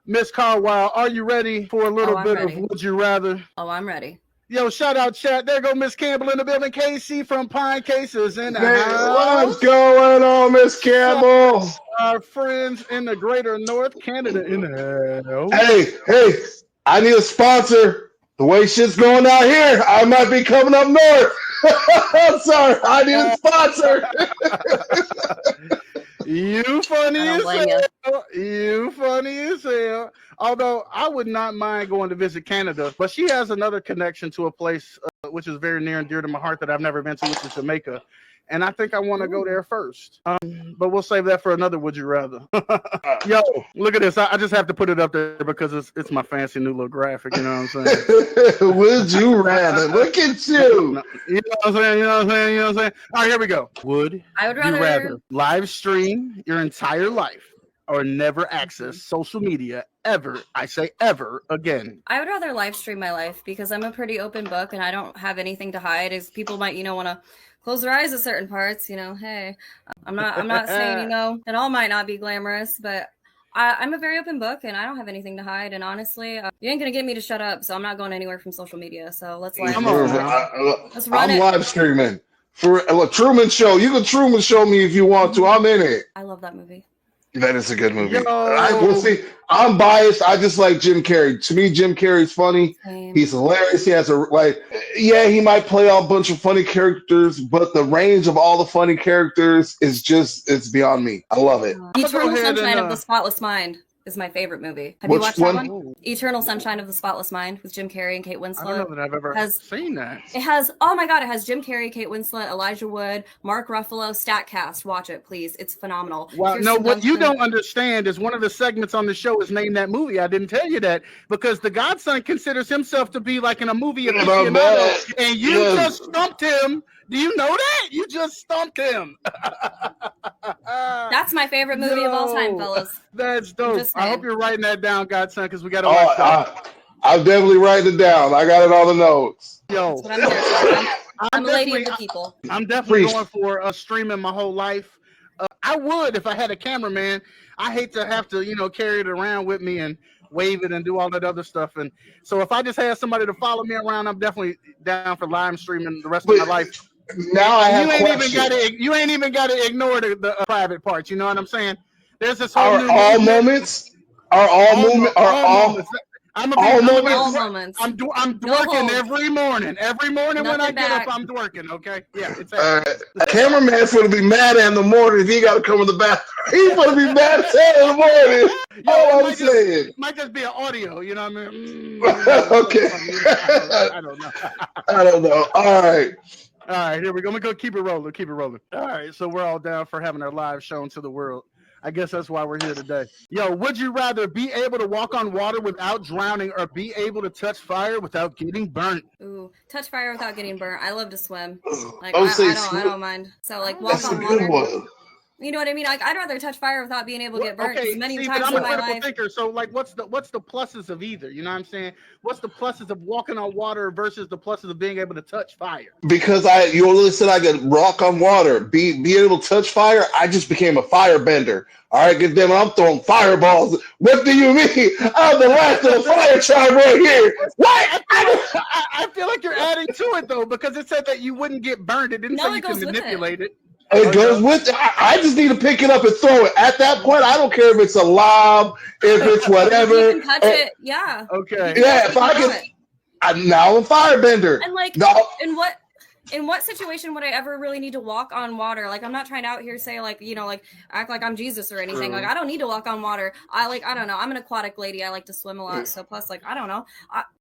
Miss Carwile, are you ready for a little bit ready. of Would You Rather? Oh, I'm ready. Yo, shout out chat. There go Miss Campbell in the building. KC from Pine Cases in the What's house. going on, Miss Campbell? Our friends in the greater North Canada in the house. Hey, I need a sponsor. The way shit's going out here, I might be coming up north. I'm sorry, I need a sponsor. You funny I don't as blame hell. You funny as hell. Although I would not mind going to visit Canada, but she has another connection to a place which is very near and dear to my heart that I've never been to, which is Jamaica. And I think I want to go there first. But we'll save that for another Would You Rather. Yo, look at this. I just have to put it up there because it's my fancy new little graphic. You know what I'm saying? Would you rather? Look at you. You know what I'm saying? You know what I'm saying? You know what I'm saying? All right, here we go. I would You rather. rather live stream your entire life or never access social media ever, I say ever, again? I would rather live stream my life because I'm a pretty open book and I don't have anything to hide. As people might, want to close their eyes at certain parts. Hey, I'm not saying, it all might not be glamorous, but I'm a very open book and I don't have anything to hide. And honestly, you ain't gonna get me to shut up, so I'm not going anywhere from social media. So let's run I'm live streaming for a Truman Show. You can Truman Show me if you want to. I'm in it. I love that movie. That is a good movie. We'll see. I'm biased. I just like Jim Carrey. To me, Jim Carrey's funny. Same. He's hilarious. He has he might play a bunch of funny characters, but the range of all the funny characters is it's beyond me. I love it. Eternal Sunshine of the Spotless Mind is my favorite movie. Have you watched that one? Eternal Sunshine of the Spotless Mind with Jim Carrey and Kate Winslet. I don't know that I've ever seen that. It has, oh my God, it has Jim Carrey, Kate Winslet, Elijah Wood, Mark Ruffalo, Statcast. Watch it, please. It's phenomenal. Wow. No, what you don't understand is one of the segments on the show is named that movie. I didn't tell you that because the Godson considers himself to be like in a movie aficionado, and you just stumped him. Do you know that? You just stumped him. That's my favorite movie of all time, fellas. That's dope. I hope you're writing that down, Godson, because we got to watch that. I'll definitely write it down. I got it on the notes. Yo, that's what I'm here for. I'm a lady of the people. I'm definitely going for streaming my whole life. I would if I had a cameraman. I hate to have to, carry it around with me and wave it and do all that other stuff. And so if I just had somebody to follow me around, I'm definitely down for live streaming the rest of my life. Now I have you ain't even got to ignore the private parts. You know what I'm saying? There's this whole I'm working every morning. Every morning when I get up, I'm working. Okay, yeah. It's cameraman's gonna be mad in the morning if he got to come in the bathroom. He's gonna be mad in the morning. All I'm saying. It might just be an audio. You know what I mean? Okay. I don't know. I don't know. All right. All right, here we go. I'm going to keep it rolling. Keep it rolling. All right, so we're all down for having our live shown to the world. I guess that's why we're here today. Yo, would you rather be able to walk on water without drowning or be able to touch fire without getting burnt? Ooh, touch fire without getting burnt. I love to swim. Like I don't mind. So walk on water. One. You know what I mean? Like I'd rather touch fire without being able to get burnt. Okay, many times I'm in my life. Thinker, so what's the pluses of either? You know what I'm saying? What's the pluses of walking on water versus the pluses of being able to touch fire? Because you only said I could walk on water, be able to touch fire. I just became a firebender. All right, good damn, I'm throwing fireballs. What do you mean? I'm the last of the fire tribe right here. What? I feel like you're adding to it though, because it said that you wouldn't get burned. It didn't say you can manipulate it. It goes with it. I just need to pick it up and throw it. At that point, I don't care if it's a lob, if it's whatever. You can touch it, yeah. Okay. Yeah, if I can. I'm now a firebender. And in what situation would I ever really need to walk on water? Like, I'm not trying to out here say act like I'm Jesus or anything. Like, I don't need to walk on water. I don't know. I'm an aquatic lady. I like to swim a lot. So plus, I don't know.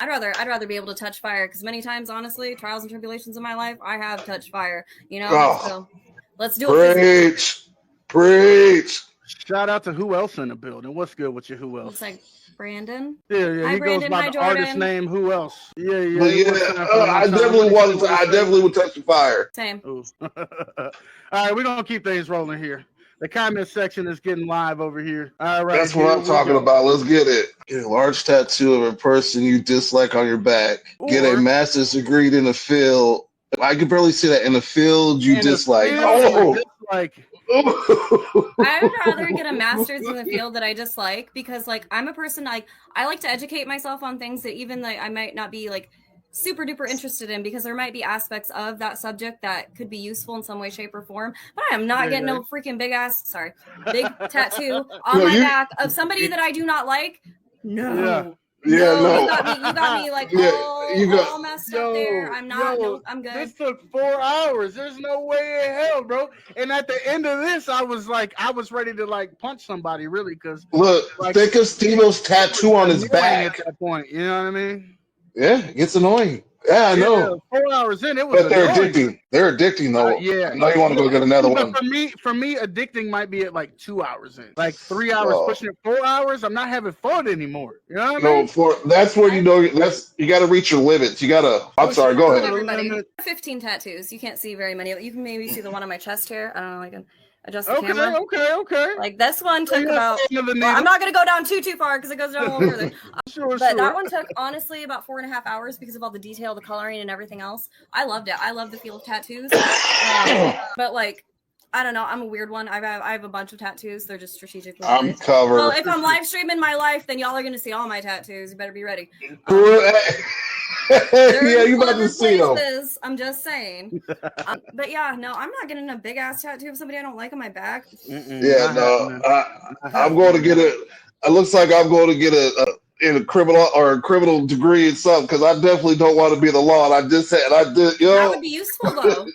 I'd rather be able to touch fire because many times, honestly, trials and tribulations in my life, I have touched fire. So let's do it. Preach. Shout out to who else in the building? What's good with you? Who else? It's like Brandon. Yeah. Hi, he Brandon. goes by the artist name. Who else? Yeah. I definitely would touch the fire. Same. All right, we're gonna keep things rolling here. The comment section is getting live over here. All right. That's what I'm talking about. Let's get it. Get a large tattoo of a person you dislike on your back. Get a master's degree in the field. I can barely see that. In the field you dislike. I would rather get a master's in the field that I dislike because, like, I'm a person I like to educate myself on things that even like I might not be like super duper interested in because there might be aspects of that subject that could be useful in some way, shape, or form. But I am not getting no freaking big tattoo on my back of somebody that I do not like. No. Yeah, no. You got me like all messed up there. I'm not. No, I'm good. This took 4 hours. There's no way in hell, bro. And at the end of this, I was ready to like punch somebody, really, because look, like, think of Steve-O's tattoo on his back at that point. You know what I mean? Yeah, it gets annoying. Yeah, I know. 4 hours in, it was. But they're addicting. They're addicting, though. Yeah. I know you want to go get another one. For me, addicting might be at like 2 hours in. Like 3 hours, pushing it 4 hours. I'm not having fun anymore. You know what I mean? That's where you know you got to reach your limits. You got to. I'm sorry. Go ahead. Everybody, 15 tattoos. You can't see very many. You can maybe see the one on my chest here. I don't know. I can adjust the camera. Okay. Like this one took about. Well, I'm not gonna go down too far because it goes down a little further. But that one took honestly about 4.5 hours because of all the detail, the coloring, and everything else. I loved it. I love the feel of tattoos. But like, I don't know. I'm a weird one. I have a bunch of tattoos. They're just strategically. I'm covered. Well, if I'm live streaming my life, then y'all are gonna see all my tattoos. You better be ready. Yeah, you about to see them. I'm just saying. But yeah, no, I'm not getting a big ass tattoo of somebody I don't like on my back. Yeah, no, I'm going to get it. It looks like I'm going to get a criminal degree in something because I definitely don't want to be the law. And That would be useful though.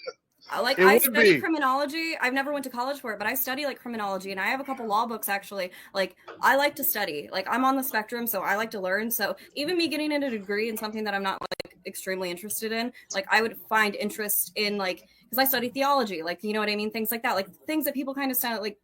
I study criminology. I've never went to college for it, but I study like criminology, and I have a couple law books actually. Like I like to study. Like I'm on the spectrum, so I like to learn. So even me getting into a degree in something that I'm not like extremely interested in, like I would find interest in like because I study theology, like you know what I mean, things like that, like things that people kind of sound like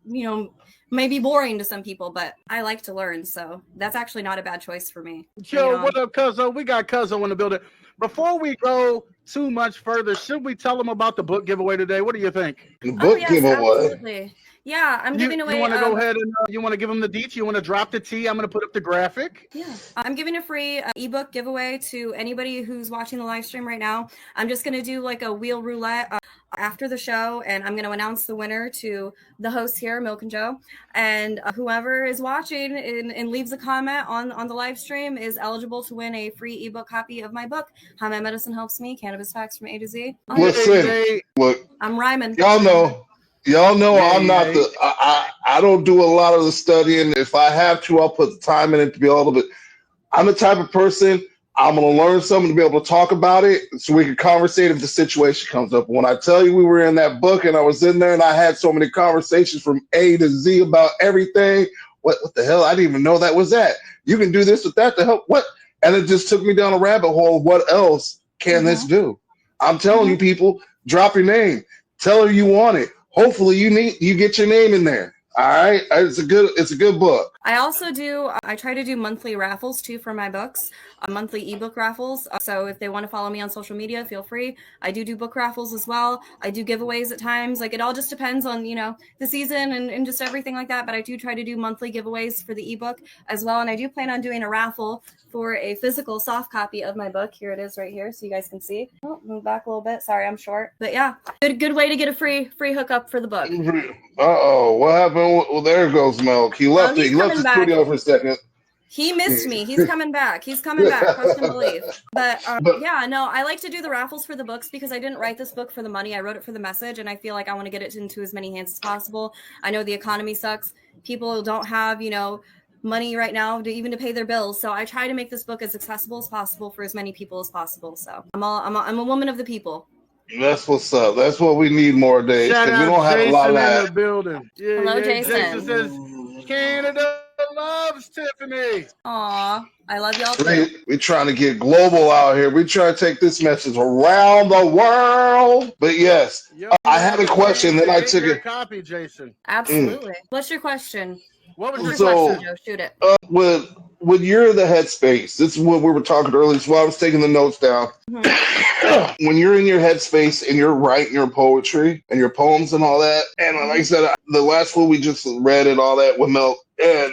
may be boring to some people, but I like to learn, so that's actually not a bad choice for me. Yo, what up, Cuzzo? We got Cuzzo in the building. Before we go too much further, should we tell them about the book giveaway today? What do you think? The book giveaway. Absolutely. Yeah, I'm giving away. You want to go ahead and you want to give them the deets? You want to drop the T? I'm going to put up the graphic. Yeah, I'm giving a free ebook giveaway to anybody who's watching the live stream right now. I'm just going to do like a wheel roulette after the show, and I'm going to announce the winner to the hosts here, Milk and Joe, and whoever is watching and leaves a comment on the live stream is eligible to win a free ebook copy of my book, How My Medicine Helps Me, Cannabis Facts from A to Z. Listen, look, I'm rhyming. Y'all know I'm not I don't do a lot of the studying. If I have to, I'll put the time in it to be able to. I'm the type of person, I'm going to learn something to be able to talk about it so we can conversate if the situation comes up. When I tell you we were in that book and I was in there and I had so many conversations from A to Z about everything, what the hell? I didn't even know that was that. You can do this with that to help. What? And it just took me down a rabbit hole. What else can this do? I'm telling you, people, drop your name. Tell her you want it. Hopefully you get your name in there. All right. It's a good book. I also I try to do monthly raffles too for my books, monthly ebook raffles. So if they want to follow me on social media, feel free. I do book raffles as well. I do giveaways at times. Like it all just depends on, the season and just everything like that. But I do try to do monthly giveaways for the ebook as well. And I do plan on doing a raffle for a physical soft copy of my book. Here it is right here. So you guys can see. Oh, move back a little bit. Sorry, I'm short. But yeah, good way to get a free hookup for the book. Uh-oh, what happened? Well, there goes Milk. He left the studio for a second. He missed me. He's coming back. Trust and believe. But yeah, no, I like to do the raffles for the books because I didn't write this book for the money. I wrote it for the message, and I feel like I want to get it into as many hands as possible. I know the economy sucks. People don't have, money right now to pay their bills. So I try to make this book as accessible as possible for as many people as possible. So I'm a woman of the people. That's what's up. That's what we need more days. Shout out we don't have Jason a lot of in that. the building. Yeah, hello, Jason. Jason says Canada loves Tiffany. Aw, I love y'all too. We're trying to get global out here. We're trying to take this message around the world. But yes, I had a question. Then I took it. Copy, Jason. Absolutely. What's your question? What was your question, Joe? Shoot it. When you're in the headspace, this is what we were talking earlier. So I was taking the notes down. Mm-hmm. When you're in your headspace and you're writing your poetry and your poems and all that, and like I said, the last one we just read and all that with Milk, and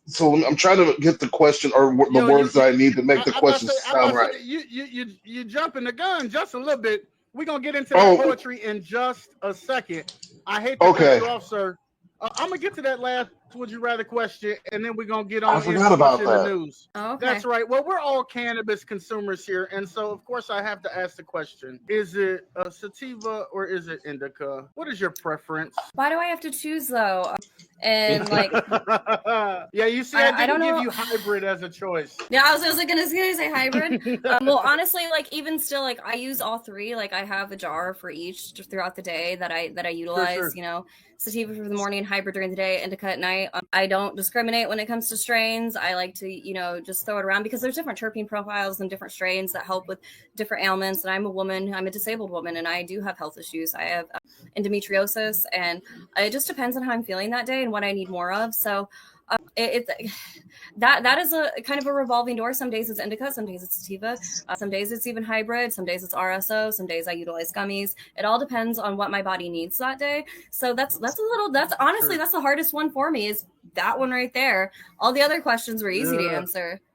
so I'm trying to get the question or the words that I need to make the question sound right. You jumping the gun just a little bit. We're gonna get into the poetry in just a second. I hate to cut you off, sir. I'm gonna get to that last would you rather question, and then we're gonna get on I forgot about the that. news. Oh, okay. That's right. Well, we're all cannabis consumers here, and so of course I have to ask the question: is it a sativa or is it indica? What is your preference? Why do I have to choose though? And like, yeah, you see, I don't didn't give know. you hybrid as a choice. Yeah, I was gonna say hybrid. Well, honestly, like even still, like I use all three. Like I have a jar for each throughout the day that I utilize. Sure. You know, sativa for the morning, hybrid during the day, indica at night. I don't discriminate when it comes to strains. I like to, you know, just throw it around because there's different terpene profiles and different strains that help with different ailments. And I'm a woman. I'm a disabled woman, and I do have health issues. I have endometriosis, and it just depends on how I'm feeling that day and what I need more of. So that is a kind of a revolving door. Some days it's indica, some days it's sativa, some days it's even hybrid, some days it's RSO, some days I utilize gummies. It all depends on what my body needs that day. So that's honestly that's the hardest one for me, is that one right there. All the other questions were easy to answer.